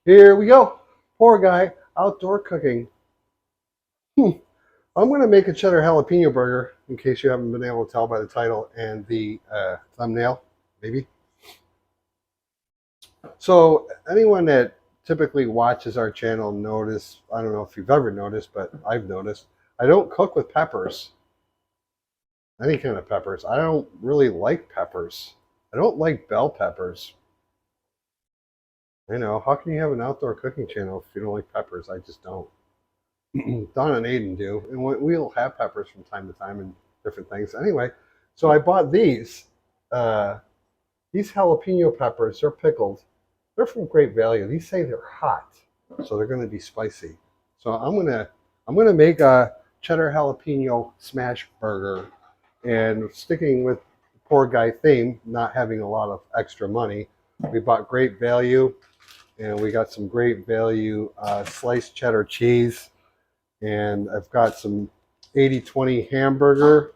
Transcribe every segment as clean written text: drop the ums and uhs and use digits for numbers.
Here we go. Poor guy, outdoor cooking. I'm going to make a cheddar jalapeno burger, in case you haven't been able to tell by the title and the thumbnail, maybe. So, anyone that typically watches our channel notice, I don't know if you've ever noticed, but I've noticed, I don't cook with peppers, any kind of peppers. I don't really like peppers. I don't like bell peppers. You know, how can you have an outdoor cooking channel if you don't like peppers? I just don't. Don and Aiden do, and we'll have peppers from time to time and different things. Anyway, so I bought these. Uh, these jalapeno peppers, they're pickled. They're from great value. These say they're hot, so they're going to be spicy. So I'm gonna make a cheddar jalapeno smash burger, and sticking with the poor guy theme, not having a lot of extra money, we bought great value, and we got some great value sliced cheddar cheese, and I've got some 80/20 hamburger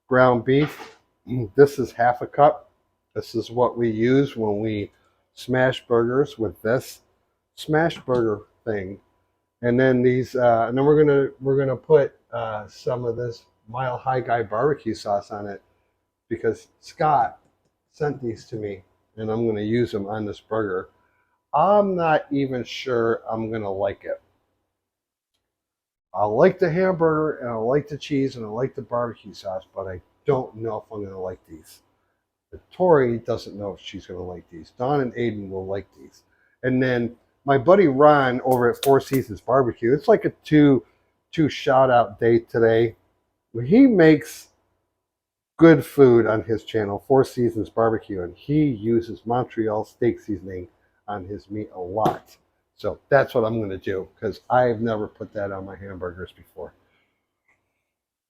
ground beef. This is half a cup. This is what we use when we smash burgers with this smash burger thing. And then and then we're gonna put some of this Mile High Guy barbecue sauce on it because Scott sent these to me, and I'm gonna use them on this burger. I'm not even sure I'm gonna like it. I like the hamburger and I like the cheese and I like the barbecue sauce, but I don't know if I'm going to like these. But Tori doesn't know if she's going to like these. Don and Aiden will like these. And then my buddy Ron over at Four Seasons Barbecue, it's like a two shout out day today. He makes good food on his channel, Four Seasons Barbecue, and he uses Montreal steak seasoning on his meat a lot. So that's what I'm going to do because I've never put that on my hamburgers before.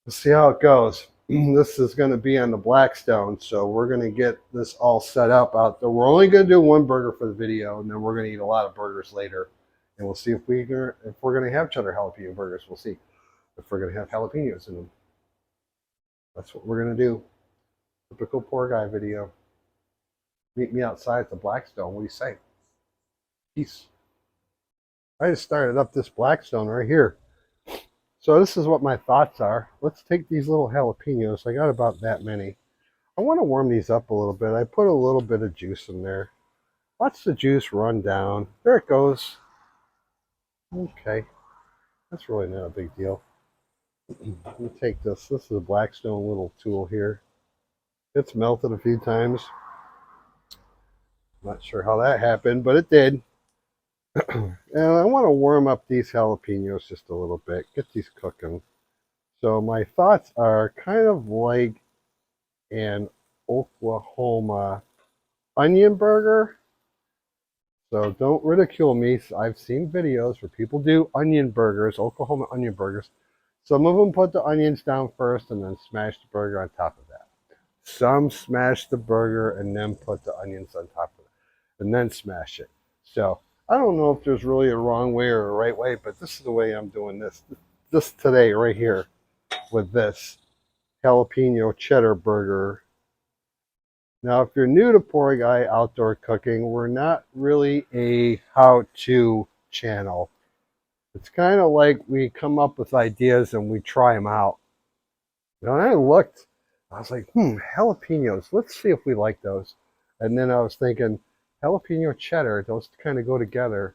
Let's see how it goes. This is going to be on the Blackstone, so we're going to get this all set up out there. We're only going to do one burger for the video, and then we're going to eat a lot of burgers later, and we'll see if we're going to have cheddar jalapeno burgers. We'll see if we're going to have jalapenos in them. That's what we're going to do. Typical poor guy video. Meet me outside at the Blackstone. What do you say? Peace. I just started up this Blackstone right here. So this is what my thoughts are. Let's take these little jalapenos. I got about that many. I want to warm these up a little bit. I put a little bit of juice in there. Watch the juice run down. There it goes. Okay. That's really not a big deal. Let me take this. This is a Blackstone little tool here. It's melted a few times. Not sure how that happened, but it did. And I want to warm up these jalapenos just a little bit. Get these cooking. So my thoughts are kind of like an Oklahoma onion burger. So don't ridicule me. I've seen videos where people do onion burgers, Oklahoma onion burgers. Some of them put the onions down first and then smash the burger on top of that. Some smash the burger and then put the onions on top of it and then smash it. So I don't know if there's really a wrong way or a right way, but this is the way I'm doing this. This today right here with this jalapeno cheddar burger. Now, if you're new to Poor Guy Outdoor Cooking, we're not really a how-to channel. It's kind of like we come up with ideas and we try them out. And I looked, I was like, jalapenos, let's see if we like those. And then I was thinking, jalapeno cheddar, those kind of go together.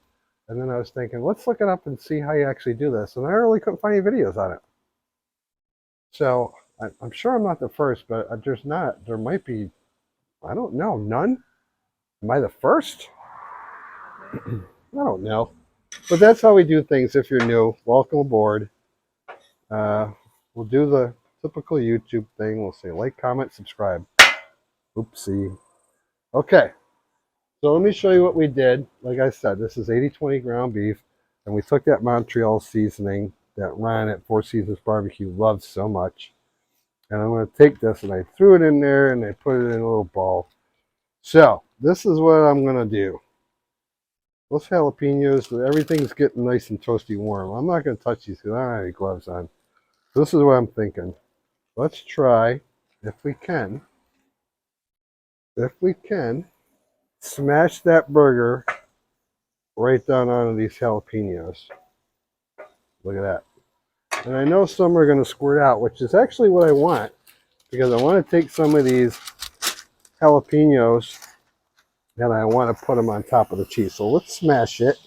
And then I was thinking, let's look it up and see how you actually do this. And I really couldn't find any videos on it. So I'm sure I'm not the first, but there might be, I don't know, none? Am I the first? I don't know. But that's how we do things if you're new. Welcome aboard. We'll do the typical YouTube thing. We'll say like, comment, subscribe. Oopsie. Okay. So let me show you what we did. Like I said, this is 80/20 ground beef. And we took that Montreal seasoning that Ron at Four Seasons Barbecue loves so much. And I'm going to take this and I threw it in there and I put it in a little bowl. So this is what I'm going to do. Those jalapenos, everything's getting nice and toasty warm. I'm not going to touch these because I don't have any gloves on. So this is what I'm thinking. Let's try, if we can, smash that burger right down onto these jalapenos. Look at that. And I know some are going to squirt out, which is actually what I want, because I want to take some of these jalapenos and I want to put them on top of the cheese. So let's smash it.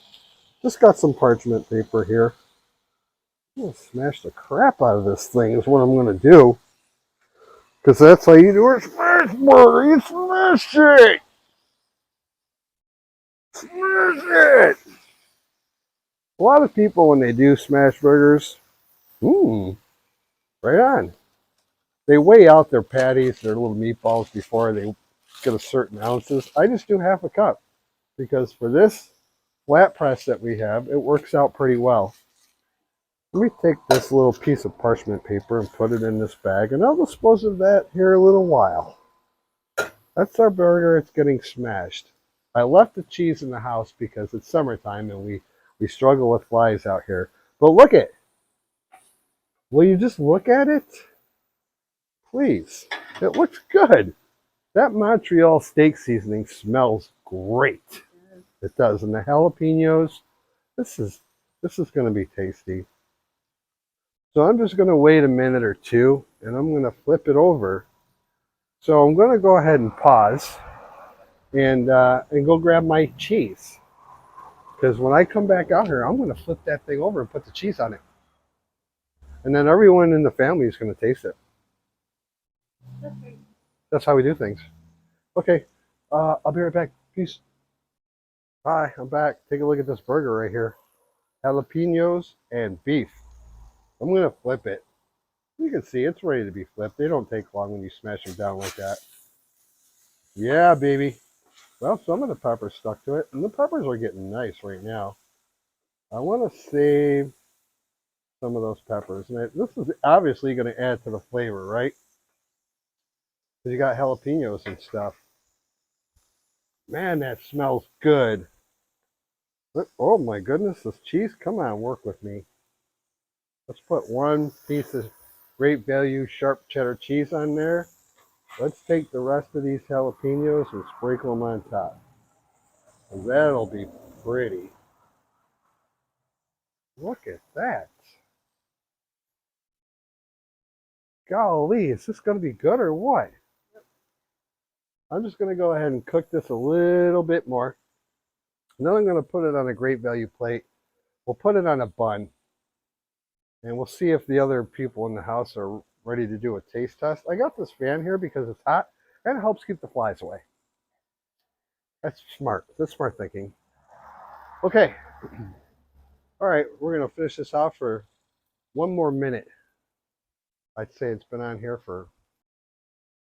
Just got some parchment paper here. I'm going to smash the crap out of this thing is what I'm going to do. Because that's how you do a smash burger. You smash it. Smash it. A lot of people, when they do smash burgers, right on. They weigh out their patties, their little meatballs before they get a certain ounces. I just do half a cup because for this flat press that we have, it works out pretty well. Let me take this little piece of parchment paper and put it in this bag, and I'll dispose of that here a little while. That's our burger. It's getting smashed. I left the cheese in the house because it's summertime and we struggle with flies out here. But look at it. Will you just look at it? Please. It looks good. That Montreal steak seasoning smells great. It does. And the jalapenos, this is going to be tasty. So I'm just going to wait a minute or two, and I'm going to flip it over. So I'm going to go ahead and pause and go grab my cheese. Because when I come back out here, I'm going to flip that thing over and put the cheese on it. And then everyone in the family is going to taste it. That's how we do things. Okay, I'll be right back. Peace. Hi, I'm back. Take a look at this burger right here. Jalapenos and beef. I'm going to flip it. You can see it's ready to be flipped. They don't take long when you smash them down like that. Yeah, baby. Well, some of the peppers stuck to it, and the peppers are getting nice right now. I want to save some of those peppers. And this is obviously going to add to the flavor, right? Because you got jalapenos and stuff. Man, that smells good. Oh my goodness, this cheese. Come on, work with me. Let's put one piece of great value sharp cheddar cheese on there. Let's take the rest of these jalapenos and sprinkle them on top. And that'll be pretty. Look at that. Golly, is this going to be good or what? I'm just going to go ahead and cook this a little bit more. And then I'm going to put it on a great value plate. We'll put it on a bun. And we'll see if the other people in the house are ready to do a taste test. I got this fan here because it's hot and it helps keep the flies away. That's smart. That's smart thinking. Okay. All right, we're going to finish this off for one more minute. I'd say it's been on here for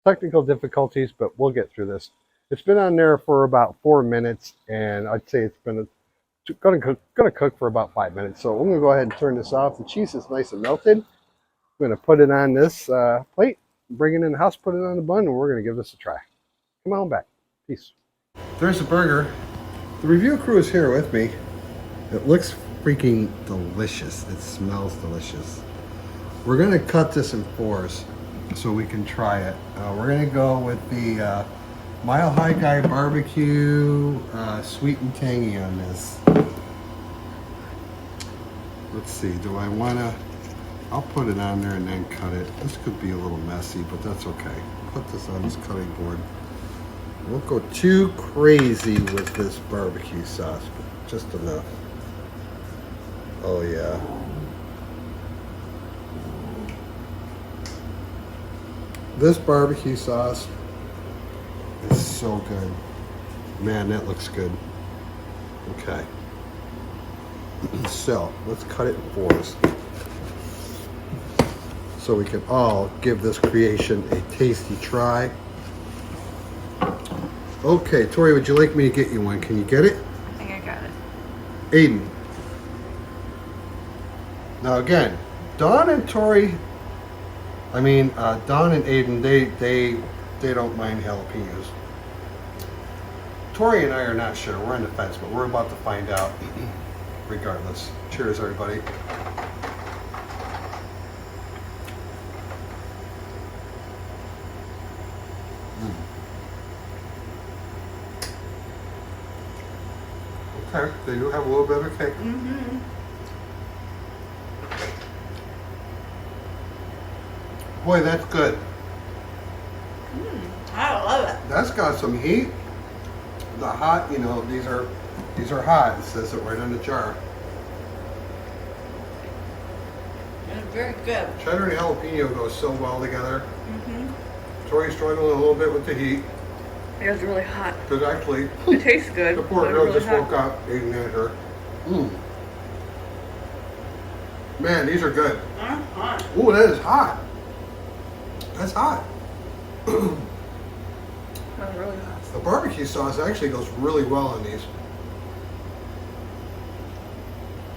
technical difficulties, but we'll get through this. It's been on there for about 4 minutes, and I'd say it's been going to cook for about 5 minutes. So I'm going to go ahead and turn this off. The cheese is nice and melted. I'm going to put it on this plate, bring it in the house, put it on the bun, and we're going to give this a try. Come on back. Peace. There's the burger. The review crew is here with me. It looks freaking delicious. It smells delicious. We're going to cut this in 4s so we can try it. We're going to go with the Mile High Guy barbecue, sweet and tangy on this. Let's see, do I want to, I'll put it on there and then cut it. This could be a little messy, but that's okay. Put this on this cutting board. I won't go too crazy with this barbecue sauce, but just enough. Oh yeah. This barbecue sauce is so good. Man, that looks good. Okay. So, let's cut it in 4s so we can all give this creation a tasty try. Okay, Tori, would you like me to get you one? Can you get it? I think I got it. Aiden. Now again, Dawn and Tori, Dawn and Aiden, they don't mind jalapenos. Tori and I are not sure. We're on the fence, but we're about to find out regardless. Cheers, everybody. Okay, they do have a little bit of a kick. Mm-hmm. Boy, that's good. I love it. That's got some heat. The hot, you know, these are hot. It says it right on the jar. It's very good. Cheddar and jalapeno go so well together. Mm-hmm. Tori's struggling a little bit with the heat It was really hot. because actually It tastes good. the poor but it's girl really just hot. woke up eating at her. Man, these are good. Hot. Ooh, that is hot. That's hot. That's really hot. The barbecue sauce actually goes really well on these.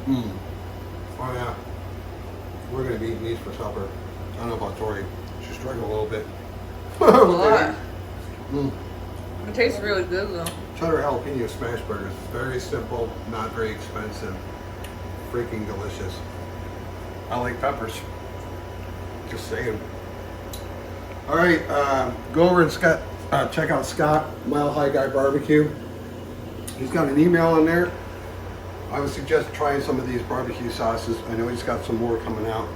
Oh yeah. We're gonna be eating these for supper. I don't know about Tori. She's struggling a little bit. A lot. Mm. It tastes really good though. Cheddar jalapeno smash burgers. Very simple, not very expensive. Freaking delicious. I like peppers. Just saying. All right, go over and check out Scott, Mile High Guy Barbecue. He's got an email in there. I would suggest trying some of these barbecue sauces. I know he's got some more coming out.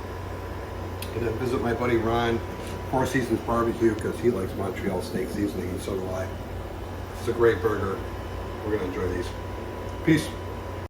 And then visit my buddy Ron, Four Seasons Barbecue, because he likes Montreal steak seasoning, and so do I. It's a great burger. We're gonna enjoy these. Peace.